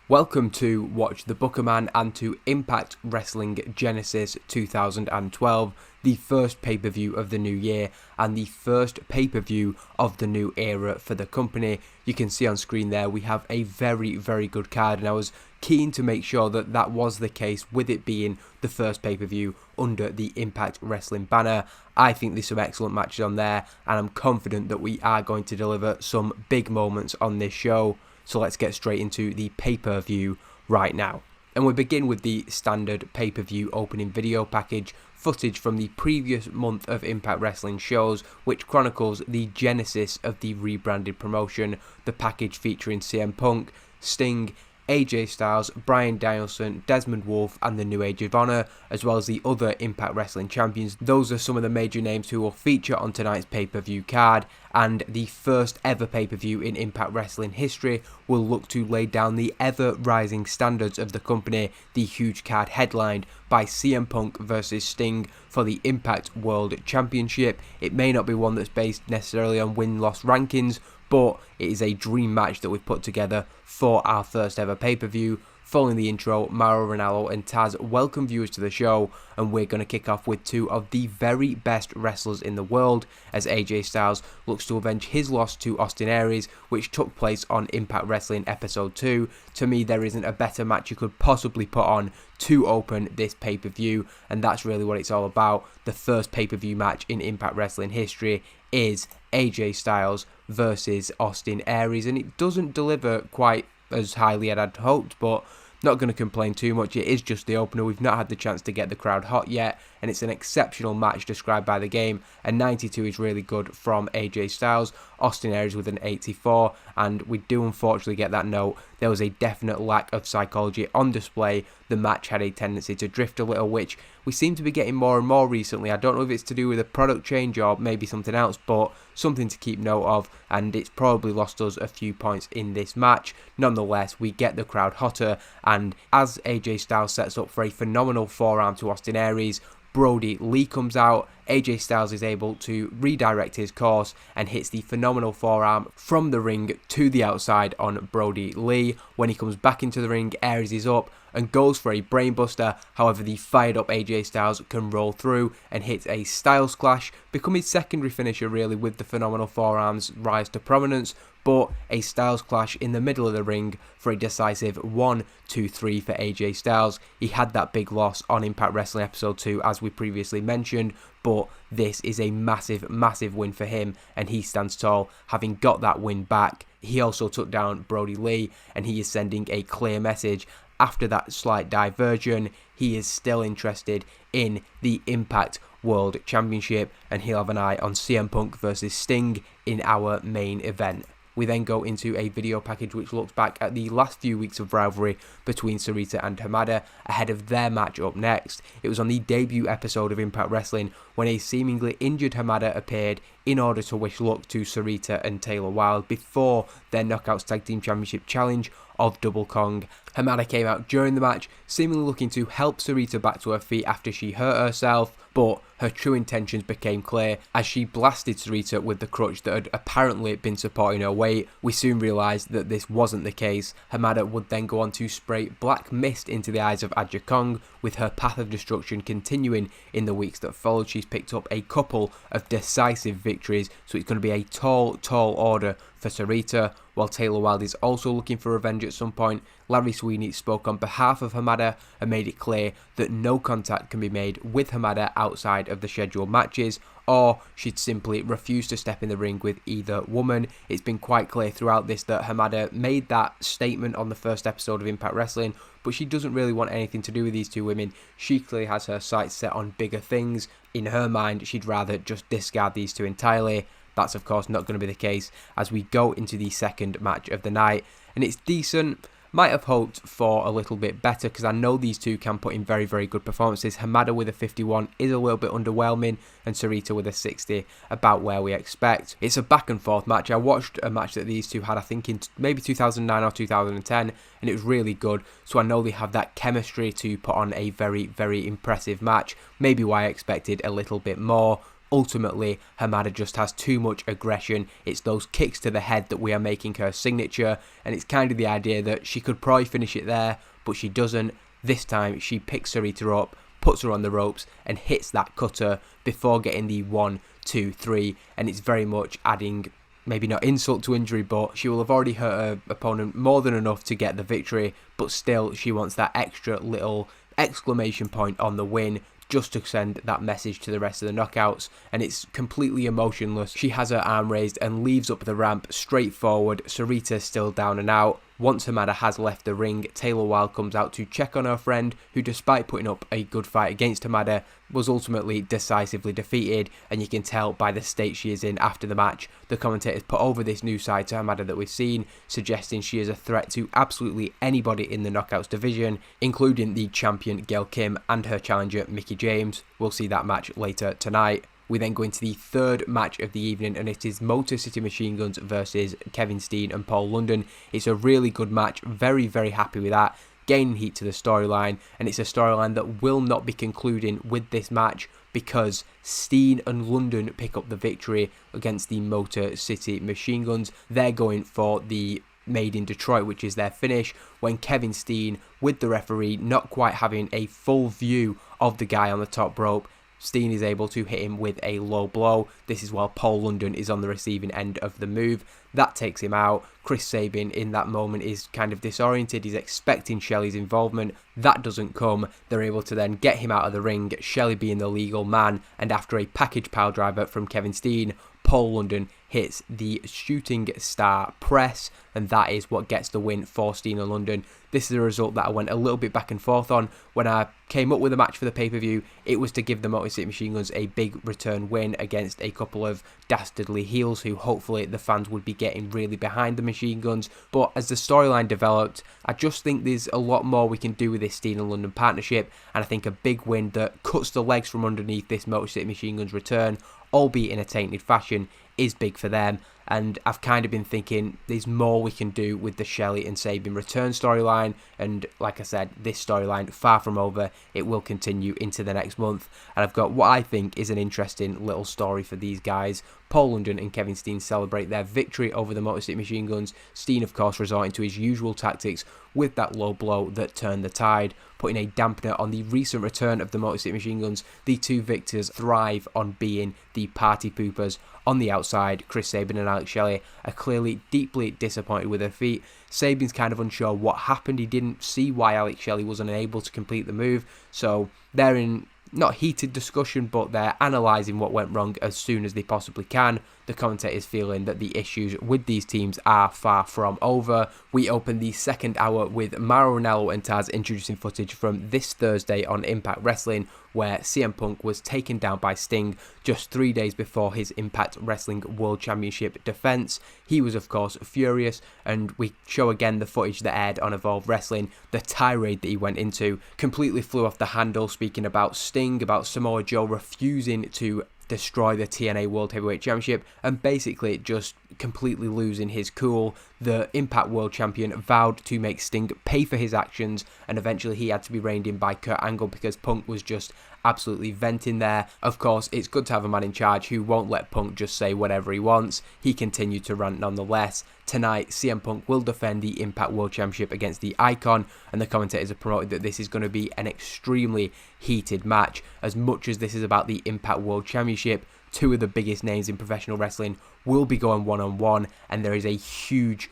Welcome to Watch the Bookerman and to Impact Wrestling Genesis 2012, the first pay-per-view of the new year and the first pay-per-view of the new era for the company. You can see on screen there we have a very good card, and I was keen to make sure that that was the case with it being the first pay-per-view under the Impact Wrestling banner. I think there's some excellent matches on there, and I'm confident that we are going to deliver some big moments on this show. So let's get straight into the pay-per-view right now. And we begin with the standard pay-per-view opening video package, footage from the previous month of Impact Wrestling shows, which chronicles the genesis of the rebranded promotion. The package featuring CM Punk, Sting, AJ Styles, Bryan, Danielson, Desmond, Wolfe and the New Age of Honor, as well as the other Impact Wrestling champions. Those are some of the major names who will feature on tonight's pay-per-view card, and the first ever pay-per-view in Impact Wrestling history will look to lay down the ever-rising standards of the company. The huge card headlined by CM Punk versus Sting for the Impact World Championship. It may not be one that's based necessarily on win-loss rankings, but it is a dream match that we've put together for our first ever pay-per-view. Following the intro, Mauro Ranallo and Taz welcome viewers to the show, and we're going to kick off with two of the very best wrestlers in the world, as AJ Styles looks to avenge his loss to Austin Aries, which took place on Impact Wrestling Episode 2. To me, there isn't a better match you could possibly put on to open this pay-per-view, and that's really what it's all about. The first pay-per-view match in Impact Wrestling history is AJ Styles versus Austin Aries, and it doesn't deliver quite as highly as I'd hoped, but not going to complain too much. It is just the opener. We've not had the chance to get the crowd hot yet, and it's an exceptional match described by the game. A 92 is really good from AJ Styles. Austin Aries with an 84, and we do unfortunately get that note. There was a definite lack of psychology on display. The match had a tendency to drift a little, which we seem to be getting more and more recently. I don't know if it's to do with a product change or maybe something else, but something to keep note of, and it's probably lost us a few points in this match. Nonetheless, we get the crowd hotter, and as AJ Styles sets up for a phenomenal forearm to Austin Aries, Brody Lee comes out. AJ Styles is able to redirect his course and hits the phenomenal forearm from the ring to the outside on Brody Lee. When he comes back into the ring, Aries is up and goes for a brainbuster. However, the fired up AJ Styles can roll through and hit a Styles Clash, become his secondary finisher really, with the phenomenal forearms rise to prominence, but a Styles Clash in the middle of the ring for a decisive 1-2-3 for AJ Styles. He had that big loss on Impact Wrestling Episode 2 as we previously mentioned, but this is a massive win for him, and he stands tall having got that win back. He also took down Brody Lee, and he is sending a clear message. After that slight diversion, he is still interested in the Impact World Championship, and he'll have an eye on CM Punk versus Sting in our main event. We then go into a video package which looks back at the last few weeks of rivalry between Sarita and Hamada ahead of their match up next. It was on the debut episode of Impact Wrestling when a seemingly injured Hamada appeared in order to wish luck to Sarita and Taylor Wilde before their Knockouts Tag Team Championship challenge of Double Kong. Hamada came out during the match, seemingly looking to help Sarita back to her feet after she hurt herself, but her true intentions became clear as she blasted Sarita with the crutch that had apparently been supporting her weight. We soon realised that this wasn't the case. Hamada would then go on to spray black mist into the eyes of Aja Kong, with her path of destruction continuing in the weeks that followed. She's picked up a couple of decisive victories, so it's going to be a tall order for Sarita, while Taylor Wilde is also looking for revenge at some point. Larry Sweeney spoke on behalf of Hamada and made it clear that no contact can be made with Hamada outside of the scheduled matches, or she'd simply refuse to step in the ring with either woman. It's been quite clear throughout this that Hamada made that statement on the first episode of Impact Wrestling, but she doesn't really want anything to do with these two women. She clearly has her sights set on bigger things. In her mind, she'd rather just discard these two entirely. That's of course not going to be the case as we go into the second match of the night, and it's decent. Might have hoped for a little bit better because I know these two can put in very good performances. Hamada with a 51 is a little bit underwhelming, and Sarita with a 60 about where we expect. It's a back and forth match. I watched a match that these two had, I think in maybe 2009 or 2010, and it was really good, so I know they have that chemistry to put on a very impressive match. Maybe why I expected a little bit more, ultimately Hamada just has too much aggression. It's those kicks to the head that we are making her signature, and it's kind of the idea that she could probably finish it there, but she doesn't. This time she picks Sarita up, puts her on the ropes and hits that cutter before getting the 1, 2, 3, and it's very much adding maybe not insult to injury, but she will have already hurt her opponent more than enough to get the victory, but still she wants that extra little exclamation point on the win just to send that message to the rest of the knockouts, and it's completely emotionless. She has her arm raised and leaves up the ramp straight forward. Sarita still down and out. Once Hamada has left the ring, Taylor Wilde comes out to check on her friend, who despite putting up a good fight against Hamada, was ultimately decisively defeated, and you can tell by the state she is in after the match. The commentators put over this new side to Hamada that we've seen, suggesting she is a threat to absolutely anybody in the knockouts division, including the champion Gail Kim and her challenger Mickie James. We'll see that match later tonight. We then go into the third match of the evening, and it is Motor City Machine Guns versus Kevin Steen and Paul London. It's a really good match, very, very happy with that. Gaining heat to the storyline, and it's a storyline that will not be concluding with this match because Steen and London pick up the victory against the Motor City Machine Guns. They're going for the Made in Detroit, which is their finish, when Kevin Steen, with the referee not quite having a full view of the guy on the top rope, Steen is able to hit him with a low blow. This is while Paul London is on the receiving end of the move. That takes him out. Chris Sabin in that moment is kind of disoriented. He's expecting Shelley's involvement. That doesn't come. They're able to then get him out of the ring, Shelley being the legal man, and after a package piledriver from Kevin Steen, Paul London hits the shooting star press, and that is what gets the win for Steen and London. This is a result that I went a little bit back and forth on. When I came up with a match for the pay-per-view, it was to give the Motor City Machine Guns a big return win against a couple of dastardly heels who hopefully the fans would be getting really behind the Machine Guns. But as the storyline developed, I just think there's a lot more we can do with this Steen and London partnership, and I think a big win that cuts the legs from underneath this Motor City Machine Guns return, albeit in a tainted fashion, is big for them. And I've kind of been thinking there's more we can do with the Shelley and Sabin return storyline, and like I said, this storyline far from over. It will continue into the next month, and I've got what I think is an interesting little story for these guys. Paul London and Kevin Steen celebrate their victory over the Motor City Machine Guns. Steen, of course, resorting to his usual tactics with that low blow that turned the tide, putting a dampener on the recent return of the Motor City Machine Guns. The two victors thrive on being the party poopers. On the outside, Chris Sabin and Alex Shelley are clearly deeply disappointed with their feat. Sabin's kind of unsure what happened. He didn't see why Alex Shelley was unable to complete the move, so they're in not heated discussion, but they're analysing what went wrong as soon as they possibly can. The commentators feeling that the issues with these teams are far from over. We open the second hour with Mauro Ranallo and Taz introducing footage from this Thursday on Impact Wrestling, where CM Punk was taken down by Sting just 3 days before his Impact Wrestling World Championship defense. He was of course furious, and we show again the footage that aired on Evolve Wrestling. The tirade that he went into completely flew off the handle, speaking about Sting, about Samoa Joe refusing to destroy the TNA World Heavyweight Championship, and basically just completely losing his cool. The Impact World Champion vowed to make Sting pay for his actions, and eventually he had to be reined in by Kurt Angle because Punk was just absolutely venting there. Of course, it's good to have a man in charge who won't let Punk just say whatever he wants. He continued to rant nonetheless. Tonight, CM Punk will defend the Impact World Championship against the Icon, and the commentators have promoted that this is going to be an extremely heated match. As much as this is about the Impact World Championship, two of the biggest names in professional wrestling will be going one-on-one, and there is a huge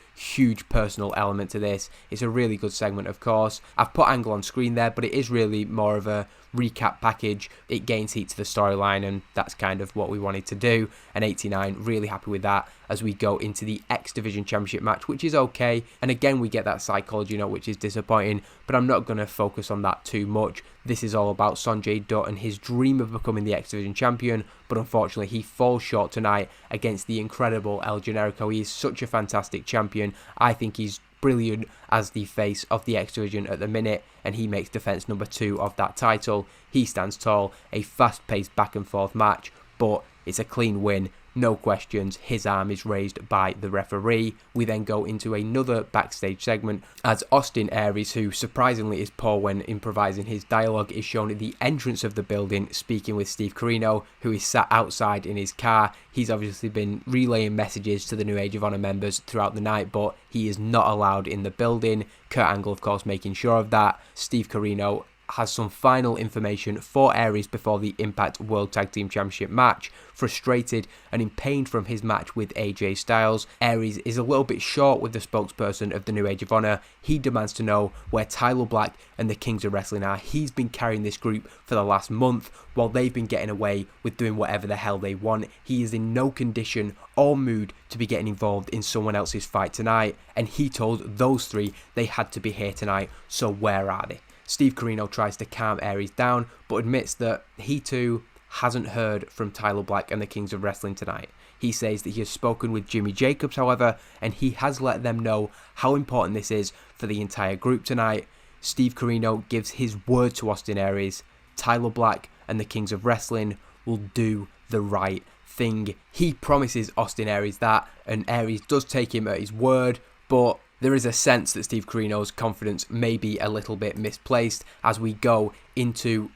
personal element to this. It's a really good segment, of course. I've put Angle on screen there, but it is really more of a recap package. It gains heat to the storyline, and that's kind of what we wanted to do. And 89, really happy with that as we go into the X Division Championship match, which is okay. And again, we get that psychology note, which is disappointing, but I'm not going to focus on that too much. This is all about Sonjay Dutt and his dream of becoming the X Division champion, but unfortunately he falls short tonight against the incredible El Generico. He is such a fantastic champion. I think he's brilliant as the face of the X Division at the minute, and he makes defense number 2 of that title. He stands tall. A fast-paced back and forth match, but it's a clean win. no questions, his arm is raised by the referee. We then go into another backstage segment as Austin Aries, who surprisingly is poor when improvising his dialogue, is shown at the entrance of the building speaking with Steve Corino, who is sat outside in his car. He's obviously been relaying messages to the New Age of Honor members throughout the night, but he is not allowed in the building. Kurt Angle, of course, making sure of that. Steve Corino has some final information for Aries before the Impact World Tag Team Championship match. Frustrated and in pain from his match with AJ Styles, Aries is a little bit short with the spokesperson of the New Age of Honor. He demands to know where Tyler Black and the Kings of Wrestling are. He's been carrying this group for the last month while they've been getting away with doing whatever the hell they want. He is in no condition or mood to be getting involved in someone else's fight tonight, and he told those three they had to be here tonight, so where are they? Steve Corino tries to calm Aries down, but admits that he too hasn't heard from Tyler Black and the Kings of Wrestling tonight. He says that he has spoken with Jimmy Jacobs, however, and he has let them know how important this is for the entire group tonight. Steve Corino gives his word to Austin Aries. Tyler Black and the Kings of Wrestling will do the right thing. He promises Austin Aries that, and Aries does take him at his word, but there is a sense that Steve Corino's confidence may be a little bit misplaced as we go into,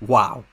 wow,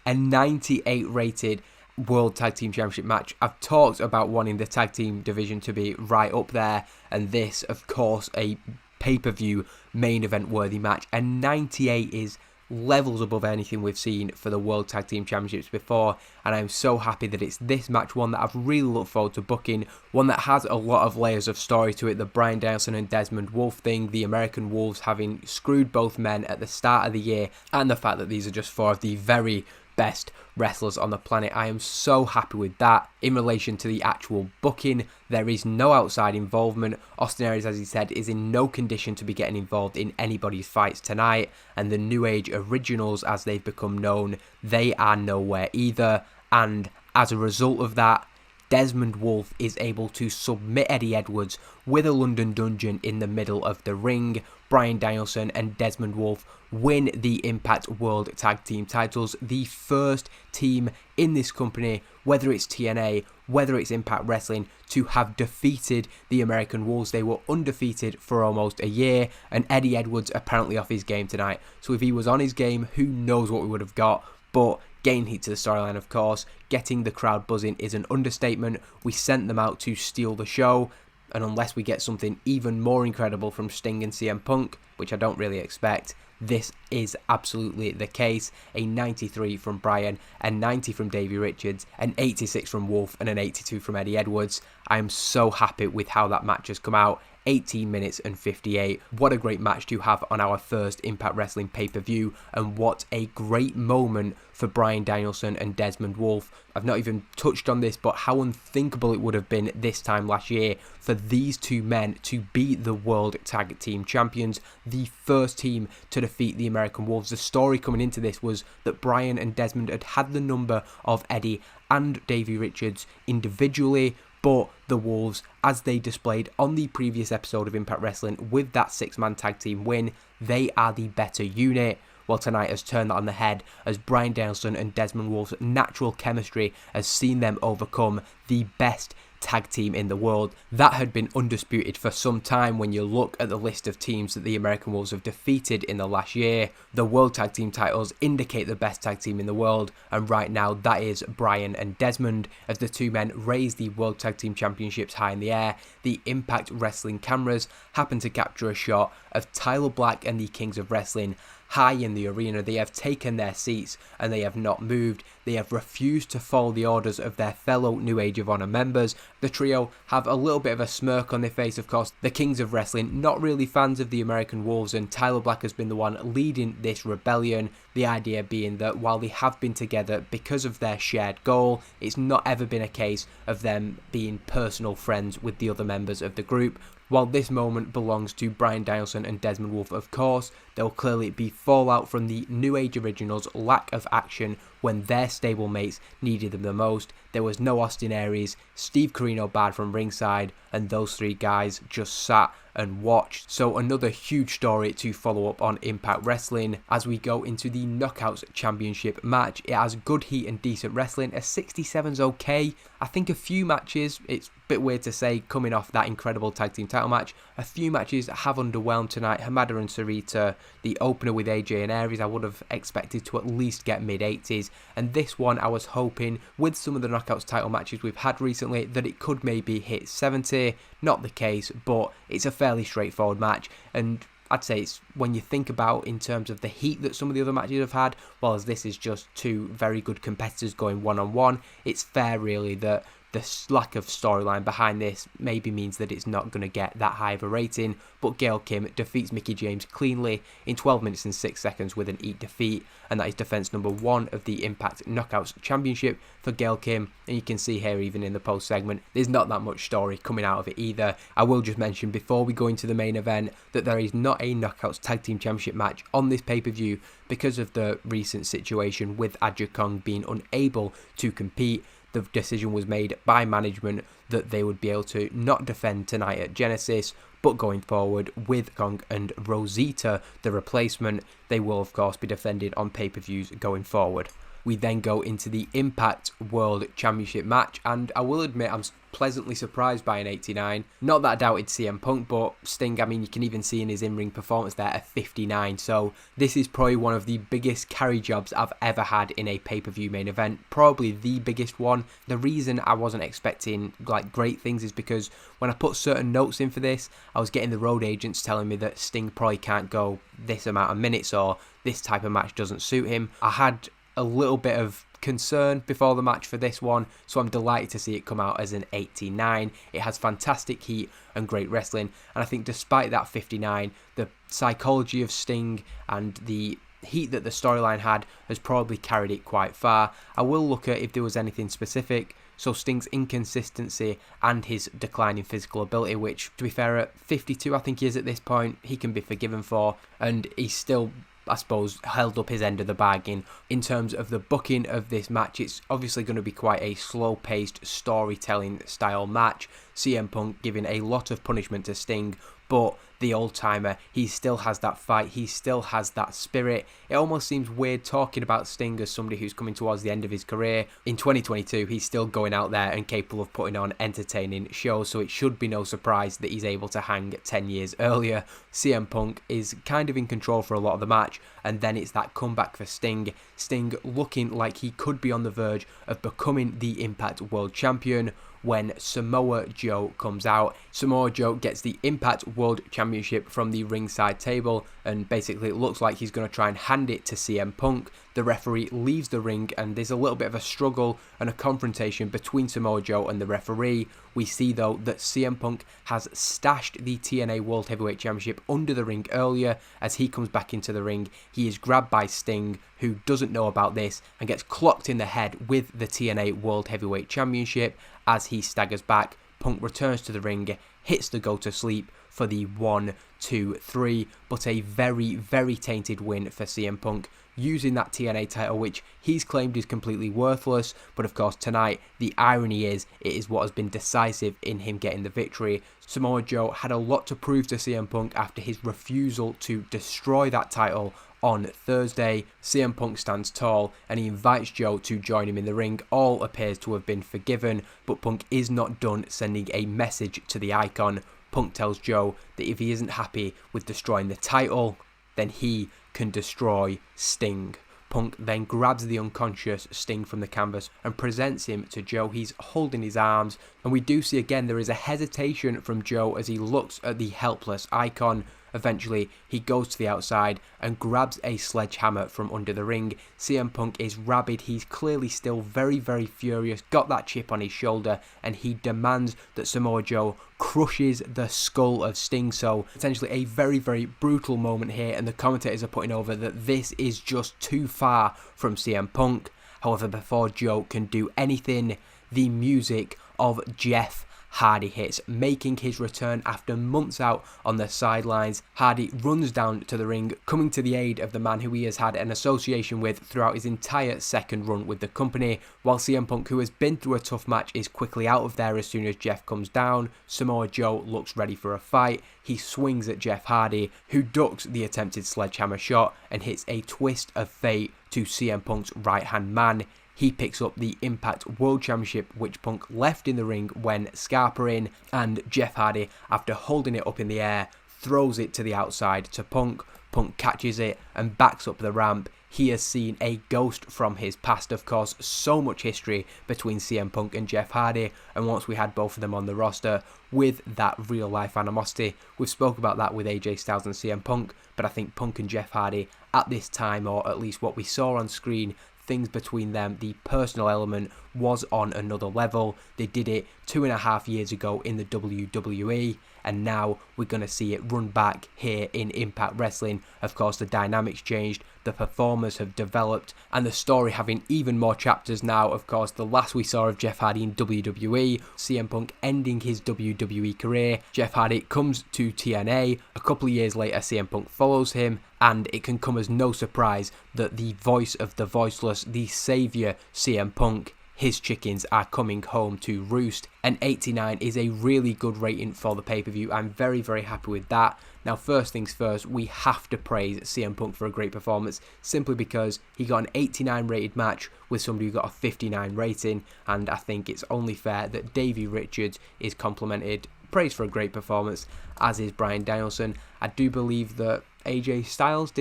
a 98 rated World Tag Team Championship match. I've talked about wanting the tag team division to be right up there, and this, of course, a pay-per-view main event worthy match. And 98 is levels above anything we've seen for the World Tag Team Championships before, and I'm so happy that it's this match, one that I've really looked forward to booking, one that has a lot of layers of story to it. The Bryan Danielson and Desmond Wolfe thing, the American Wolves having screwed both men at the start of the year, and the fact that these are just four of the very best wrestlers on the planet. I am so happy with that. In relation to the actual booking, there is no outside involvement. Austin Aries, as he said, is in no condition to be getting involved in anybody's fights tonight, and the New Age Originals, as they've become known, they are nowhere either, and as a result of that, Desmond Wolfe is able to submit Eddie Edwards with a London Dungeon in the middle of the ring. Bryan Danielson and Desmond Wolfe win the Impact World Tag Team titles. The first team in this company, whether it's TNA, whether it's Impact Wrestling, to have defeated the American Wolves. They were undefeated for almost a year, and Eddie Edwards apparently off his game tonight. So if he was on his game, who knows what we would have got. But gain heat to the storyline, of course. Getting the crowd buzzing is an understatement. We sent them out to steal the show, and unless we get something even more incredible from Sting and CM Punk, which I don't really expect, this is absolutely the case. A 93 from Bryan, a 90 from Davey Richards, an 86 from Wolfe, and an 82 from Eddie Edwards. I am so happy with how that match has come out. 18 minutes and 58. What a great match to have on our first Impact Wrestling pay-per-view, and what a great moment for Bryan Danielson and Desmond Wolfe. I've not even touched on this, but how unthinkable it would have been this time last year for these two men to be the World Tag Team Champions, the first team to defeat the American Wolves. The story coming into this was that Bryan and Desmond had the number of Eddie and Davey Richards individually, but the Wolves, as they displayed on the previous episode of Impact Wrestling with that 6-man tag team win, they are the better unit. Well, tonight has turned that on the head, as Bryan Danielson and Desmond Wolfe's natural chemistry has seen them overcome the best tag team in the world. That had been undisputed for some time when you look at the list of teams that the American Wolves have defeated in the last year. The World Tag Team titles indicate the best tag team in the world, and right now that is Bryan and Desmond, as the two men raise the World Tag Team Championships high in the air. The Impact Wrestling cameras happen to capture a shot of Tyler Black and the Kings of Wrestling high in the arena. They have taken their seats and they have not moved. They have refused to follow the orders of their fellow New Age of Honor members. The trio have a little bit of a smirk on their face, of course. The Kings of Wrestling, not really fans of the American Wolves, and Tyler Black has been the one leading this rebellion. The idea being that while they have been together because of their shared goal, it's not ever been a case of them being personal friends with the other members of the group. While this moment belongs to Bryan Danielson and Desmond Wolfe, of course, there will clearly be fallout from the New Age Originals' lack of action when their stablemates needed them the most. There was no Austin Aries, Steve Corino bad from ringside, and those three guys just sat and watched. So another huge story to follow up on Impact Wrestling as we go into the Knockouts Championship match. It has good heat and decent wrestling. A 67's okay. I think a few matches, it's a bit weird to say coming off that incredible tag team title match, a few matches have underwhelmed tonight. Hamada and Sarita, the opener with AJ and Aries, I would have expected to at least get mid-80s, and this one I was hoping with some of the Knockouts title matches we've had recently that it could maybe hit 70. Not the case, but it's a fairly straightforward match, and I'd say it's, when you think about in terms of the heat that some of the other matches have had, well, as this is just two very good competitors going one-on-one, it's fair really that the lack of storyline behind this maybe means that it's not going to get that high of a rating, but Gail Kim defeats Mickie James cleanly in 12 minutes and 6 seconds with an eat defeat, and that is defense number 1 of the Impact Knockouts Championship for Gail Kim. And you can see here even in the post segment, there's not that much story coming out of it either. I will just mention before we go into the main event that there is not a Knockouts Tag Team Championship match on this pay-per-view because of the recent situation with Aja Kong being unable to compete. The decision was made by management that they would be able to not defend tonight at Genesis, but going forward with Kong and Rosita, the replacement, they will of course be defended on pay-per-views going forward. We then go into the Impact World Championship match, and I will admit I'm pleasantly surprised by an 89. Not that I doubted CM Punk, but Sting, I mean, you can even see in his in-ring performance there a 59. So this is probably one of the biggest carry jobs I've ever had in a pay-per-view main event. Probably the biggest one. The reason I wasn't expecting like great things is because when I put certain notes in for this, I was getting the road agents telling me that Sting probably can't go this amount of minutes or this type of match doesn't suit him. I had a little bit of concern before the match for this one, so I'm delighted to see it come out as an 89. It has fantastic heat and great wrestling, and I think despite that 59, the psychology of Sting and the heat that the storyline had has probably carried it quite far. I will look at if there was anything specific. So Sting's inconsistency and his declining physical ability, which to be fair at 52 I think he is at this point, he can be forgiven for, and he's still, I suppose, held up his end of the bargain. In terms of the booking of this match, it's obviously going to be quite a slow-paced storytelling style match. CM Punk giving a lot of punishment to Sting, but the old-timer, he still has that fight, he still has that spirit. It almost seems weird talking about Sting as somebody who's coming towards the end of his career. In 2022, he's still going out there and capable of putting on entertaining shows, so it should be no surprise that he's able to hang 10 years earlier. CM Punk is kind of in control for a lot of the match, and then it's that comeback for Sting. Sting looking like he could be on the verge of becoming the Impact World Champion when Samoa Joe comes out. Samoa Joe gets the Impact World Championship from the ringside table, and basically it looks like he's going to try and hand it to CM Punk. The referee leaves the ring, and there's a little bit of a struggle and a confrontation between Samoa Joe and the referee. We see though that CM Punk has stashed the TNA World Heavyweight Championship under the ring earlier. As he comes back into the ring, he is grabbed by Sting, who doesn't know about this, and gets clocked in the head with the TNA World Heavyweight Championship. As he staggers back, Punk returns to the ring, hits the go to sleep for the 1, 2, 3, but a very, very tainted win for CM Punk, using that TNA title, which he's claimed is completely worthless. But of course tonight, the irony is, it is what has been decisive in him getting the victory. Samoa Joe had a lot to prove to CM Punk after his refusal to destroy that title on Thursday. CM Punk stands tall and he invites Joe to join him in the ring. All appears to have been forgiven, but Punk is not done sending a message to the Icon. Punk tells Joe that if he isn't happy with destroying the title, then he can destroy Sting. Punk then grabs the unconscious Sting from the canvas and presents him to Joe. He's holding his arms, and we do see again there is a hesitation from Joe as he looks at the helpless Icon. Eventually, he goes to the outside and grabs a sledgehammer from under the ring. CM Punk is rabid. He's clearly still very, very furious, got that chip on his shoulder, and he demands that Samoa Joe crushes the skull of Sting. So, potentially a very, very brutal moment here, and the commentators are putting over that this is just too far from CM Punk. However, before Joe can do anything, the music of Jeff Hardy hits, making his return after months out on the sidelines. Hardy runs down to the ring, coming to the aid of the man who he has had an association with throughout his entire second run with the company, while CM Punk, who has been through a tough match, is quickly out of there as soon as Jeff comes down. Samoa Joe looks ready for a fight. He swings at Jeff Hardy, who ducks the attempted sledgehammer shot and hits a twist of fate to CM Punk's right-hand man. He picks up the Impact World Championship, which Punk left in the ring when Scarpa in, and Jeff Hardy, after holding it up in the air, throws it to the outside to Punk. Punk catches it and backs up the ramp. He has seen a ghost from his past, of course. So much history between CM Punk and Jeff Hardy, and once we had both of them on the roster with that real life animosity, we've spoke about that with AJ Styles and CM Punk, but I think Punk and Jeff Hardy at this time, or at least what we saw on screen, things between them, the personal element was on another level. They did it 2.5 years ago in the WWE, and now we're going to see it run back here in Impact Wrestling. Of course, the dynamics changed, the performers have developed, and the story having even more chapters now. Of course, the last we saw of Jeff Hardy in WWE, CM Punk ending his WWE career. Jeff Hardy comes to TNA. A couple of years later, CM Punk follows him, and it can come as no surprise that the voice of the voiceless, the saviour CM Punk, his chickens are coming home to roost. And 89 is a really good rating for the pay-per-view. I'm very, very happy with that. Now, first things first, we have to praise CM Punk for a great performance, simply because he got an 89 rated match with somebody who got a 59 rating, and I think it's only fair that Davey Richards is complimented, praised for a great performance, as is Bryan Danielson. I do believe that AJ Styles,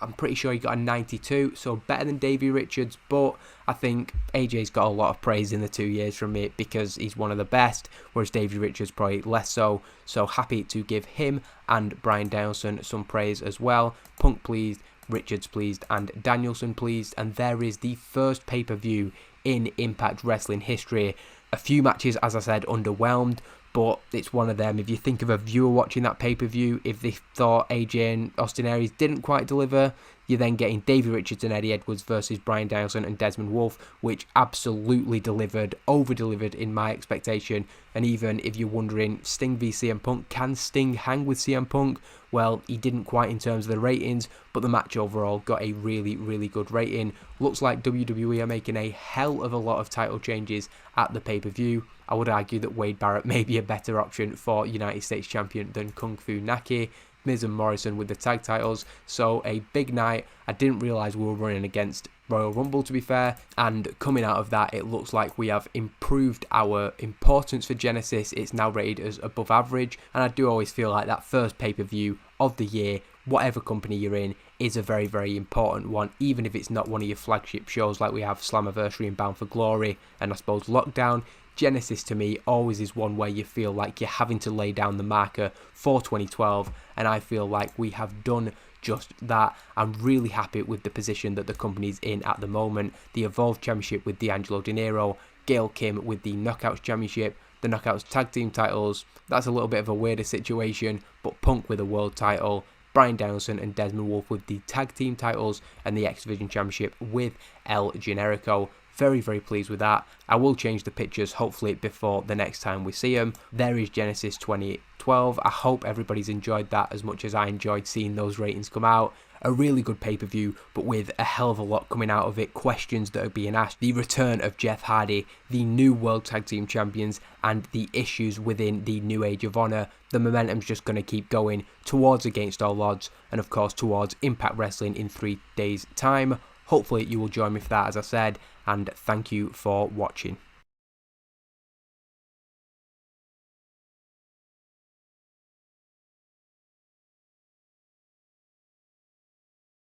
I'm pretty sure he got a 92, so better than Davey Richards, but I think AJ's got a lot of praise in the 2 years from me because he's one of the best, whereas Davey Richards probably less so. So happy to give him and Bryan Danielson some praise as well. Punk pleased, Richards pleased, and Danielson pleased, and there is the first pay-per-view in Impact Wrestling history. A few matches, as I said, underwhelmed, but it's one of them. If you think of a viewer watching that pay-per-view, if they thought AJ and Austin Aries didn't quite deliver, you're then getting Davey Richards and Eddie Edwards versus Bryan Danielson and Desmond Wolfe, which absolutely delivered, over-delivered in my expectation. And even if you're wondering, Sting v CM Punk, can Sting hang with CM Punk? Well, he didn't quite in terms of the ratings, but the match overall got a really, really good rating. Looks like WWE are making a hell of a lot of title changes at the pay-per-view. I would argue that Wade Barrett may be a better option for United States Champion than Kung Fu Naki. Miz and Morrison with the tag titles, so a big night. I didn't realise we were running against Royal Rumble, to be fair, and coming out of that, it looks like we have improved our importance for Genesis. It's now rated as above average, and I do always feel like that first pay-per-view of the year, whatever company you're in, is a very, very important one, even if it's not one of your flagship shows like we have Slammiversary and Bound for Glory, and I suppose Lockdown. Genesis to me always is one where you feel like you're having to lay down the marker for 2012, and I feel like we have done just that. I'm really happy with the position that the company's in at the moment. The Evolve Championship with D'Angelo Dinero, Gail Kim with the Knockouts Championship, the Knockouts Tag Team titles. That's a little bit of a weirder situation, but Punk with a world title, Bryan Danielson and Desmond Wolfe with the Tag Team titles, and the X Division Championship with El Generico. Very, very pleased with that. I will change the pictures hopefully before the next time we see them. There is Genesis 2012. I hope everybody's enjoyed that as much as I enjoyed seeing those ratings come out. A really good pay-per-view, but with a hell of a lot coming out of it. Questions that are being asked. The return of Jeff Hardy, the new World Tag Team Champions, and the issues within the New Age of Honor. The momentum's just going to keep going towards Against All Odds, and of course towards Impact Wrestling in 3 days' time. Hopefully you will join me for that, as I said, and thank you for watching.